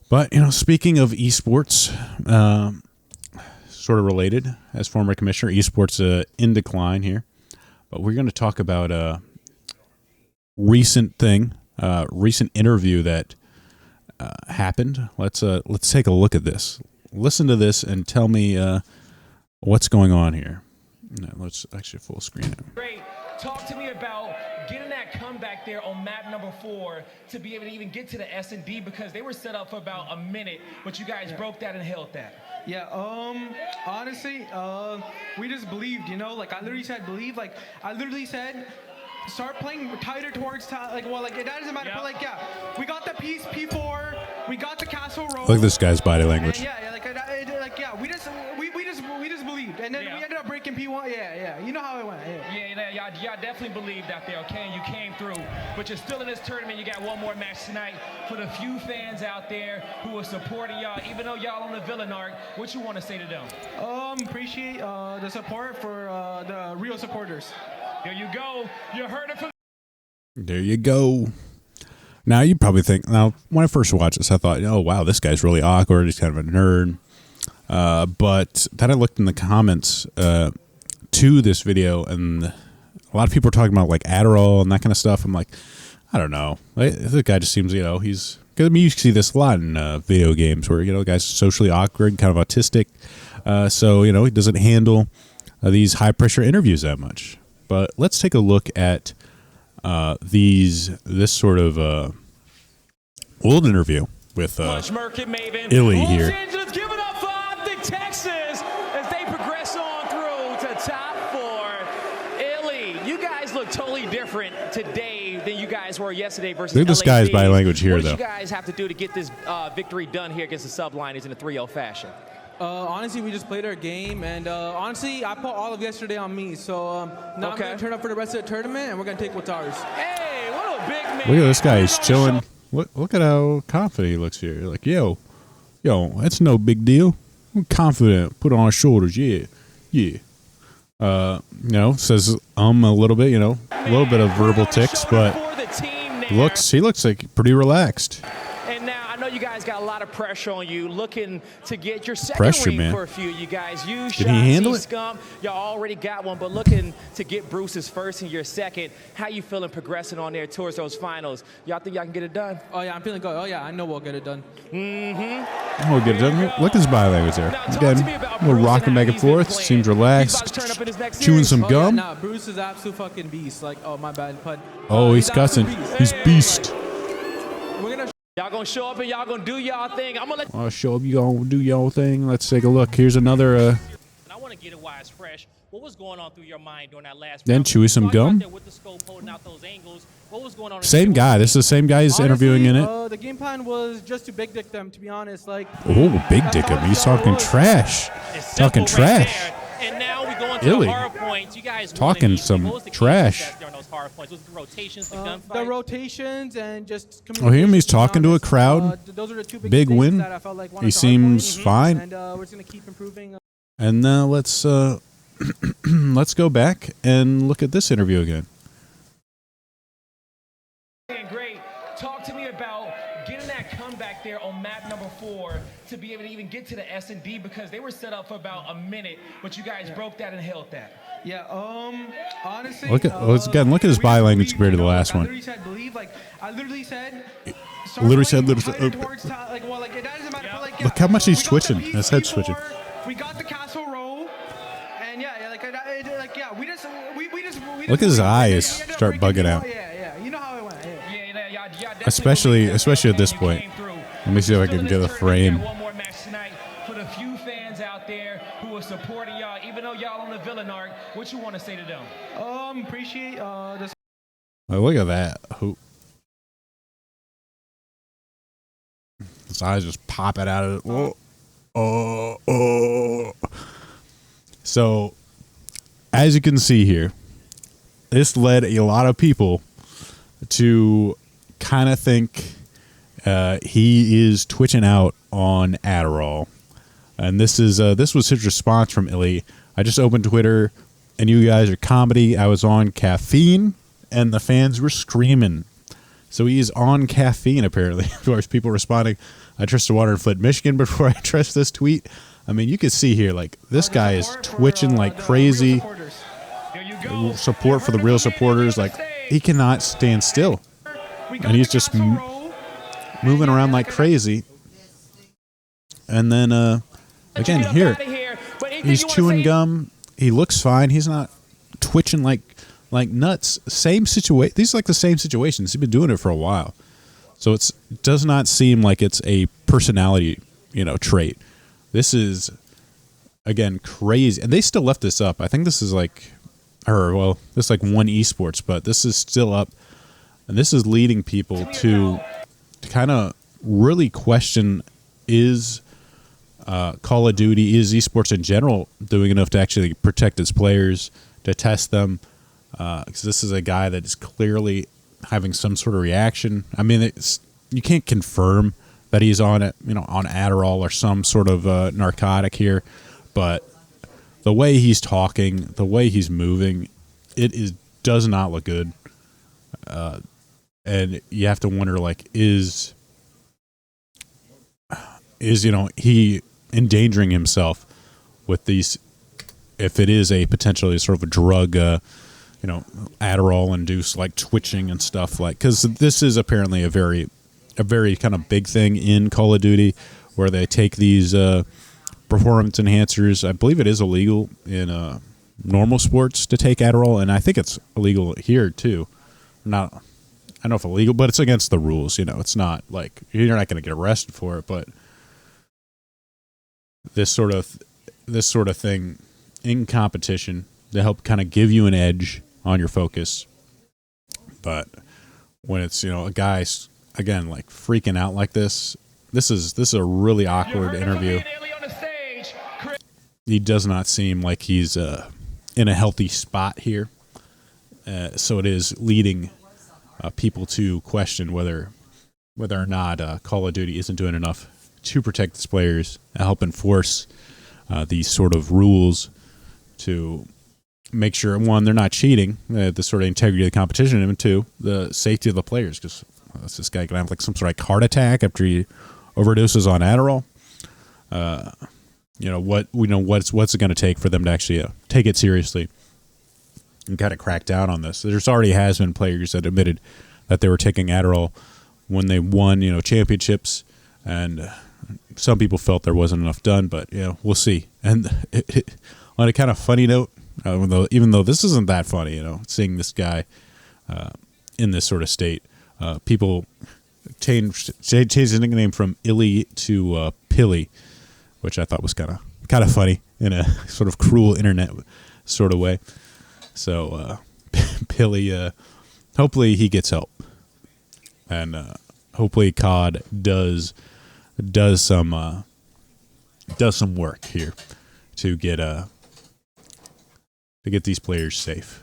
But, speaking of esports, sort of related, as former commissioner, esports in decline here. But we're going to talk about a recent interview that happened. Let's take a look at this. Listen to this and tell me what's going on here. No, let's actually full screen it. Great. Talk to me about getting that comeback there on map number 4 to be able to even get to the S&D, because they were set up for about a minute, but you guys broke that and held that. Yeah, honestly, we just believed, like I literally said believe, like I literally said start playing tighter towards that doesn't matter, but we got the piece P4, we got the castle row. Look at this guy's body language. We just believed, and then we ended up breaking P1. You know how it went. Y'all definitely believed out there, okay? And you came through, but you're still in this tournament. You got one more match tonight. For the few fans out there who are supporting y'all, even though y'all on the villain arc, what you want to say to them? Appreciate the support for the real supporters. There you go. You heard it from. There you go. Now you probably think. Now, when I first watched this, I thought, oh wow, this guy's really awkward. He's kind of a nerd. But then I looked in the comments to this video, and a lot of people are talking about like Adderall and that kind of stuff. I'm like, I don't know. The guy just seems, he's. Because I mean, you see this a lot in video games where the guy's socially awkward, kind of autistic. So he doesn't handle these high pressure interviews that much. But let's take a look at this sort of old interview with Illey here. Give it up for Texas as they progress on through to top 4. Illey, you guys look totally different today than you guys were yesterday versus Look at this guy's body language here, what though. What do you guys have to do to get this victory done here against the Subliners in a 3-0 fashion? Honestly, we just played our game, and honestly, I put all of yesterday on me. So now I'm going to turn up for the rest of the tournament, and we're going to take what's ours. Hey, what a big man. Look at this guy. He's chilling. Look at how confident he looks here. Like, yo, that's no big deal. I'm confident. Put it on his shoulders. Yeah. Says a little bit, a little bit of verbal tics, but he looks like pretty relaxed. You guys got a lot of pressure on you, looking to get your second ring for a few. You guys, you Did he handle it? Scump, y'all already got one, but looking to get Bruce's first and your second. How you feeling progressing on there towards those finals? Y'all think y'all can get it done? Oh yeah, I'm feeling good. Oh yeah, I know we'll get it done. We'll get it done. Look at his body language there. Again, we're rocking back and forth. Seems relaxed. Chewing some gum. Nah, Bruce is absolute fucking beast. Like, oh my bad, but he's cussing. He's beast. Y'all gonna show up and y'all gonna do y'all thing. I'm gonna let show up. You gonna do your thing. Let's take a look. Here's another. And I want to get it while it's fresh. What was going on through your mind during that last? Then chewy some gum. With the scope, holding out those angles. What was going on? Same guy. This is the same guy he's interviewing in it. The game plan was just to big dick them, to be honest. Like, big dick him. He's talking trash. Talking trash. And now we go into the horror points. You guys talking some trash. The rotations and just communication. He's talking to a crowd. Those are the two big win. That I felt like he seems fine. And we're just gonna keep improving. And let's let's go back and look at this interview again. Great. Talk to me about getting that comeback there on map number 4 to be able to even get to the S&D, because they were set up for about a minute, but you guys broke that and held that. Yeah, honestly, look at his body language compared to the last one. I literally said believe, like I literally said. Look how much he's twitching. His head's twitching. We got the castle row, and we just look at his eyes start bugging out. Yeah, you know how it went. Especially at this point. Let me see if I can get a frame. One more match tonight for the few fans out there who are supporting y'all, even though y'all on the villain arc. What you want to say to them? Appreciate this. Oh, look at that. His eyes just popping out of it. So, as you can see here, this led a lot of people to kind of think he is twitching out on Adderall. And this was his response from Illey. I just opened Twitter, and you guys are comedy. I was on caffeine, and the fans were screaming. So he's on caffeine, apparently. Of course, people responding, I trust the water in Flint, Michigan before I trust this tweet. I mean, you can see here, like, this guy is twitching like crazy. Support for the real supporters. Like, he cannot stand still. And he's just moving around like crazy. And then, again, here, he's chewing gum. He looks fine. He's not twitching like nuts. Same situation. These are like the same situations. He's been doing it for a while. So it does not seem like it's a personality, trait. This is, again, crazy. And they still left this up. I think this is like, this is like One Esports, but this is still up. And this is leading people to kind of really question, is Call of Duty, is esports in general doing enough to actually protect its players, to test them? Because this is a guy that is clearly having some sort of reaction. I mean, you can't confirm that he's on it, on Adderall or some sort of narcotic here, but the way he's talking, the way he's moving, does not look good. And you have to wonder, like, is he endangering himself with these, if it is a potentially sort of a drug, Adderall induced like twitching and stuff, like, because this is apparently a very kind of big thing in Call of Duty, where they take these performance enhancers. I believe it is illegal in normal sports to take Adderall, and I think it's illegal here too. I don't know if illegal, but it's against the rules. It's not like you're not going to get arrested for it, but this sort of thing in competition to help kind of give you an edge on your focus. But when it's, a guy, again, like freaking out like this is a really awkward interview. He does not seem like he's in a healthy spot here. So it is leading people to question whether or not Call of Duty isn't doing enough to protect its players and help enforce these sort of rules to make sure, one, they're not cheating, the sort of integrity of the competition, and two, the safety of the players, because this guy can have like some sort of like heart attack after he overdoses on Adderall. What's it going to take for them to actually take it seriously and kind of crack down on this? There's already has been players that admitted that they were taking Adderall when they won, championships, and some people felt there wasn't enough done, but we'll see. And on a kind of funny note, even though this isn't that funny, seeing this guy in this sort of state, people changed his nickname from Illey to Pilly, which I thought was kind of funny in a sort of cruel internet sort of way. So Pilly, hopefully he gets help, and hopefully COD does some work here to get these players safe.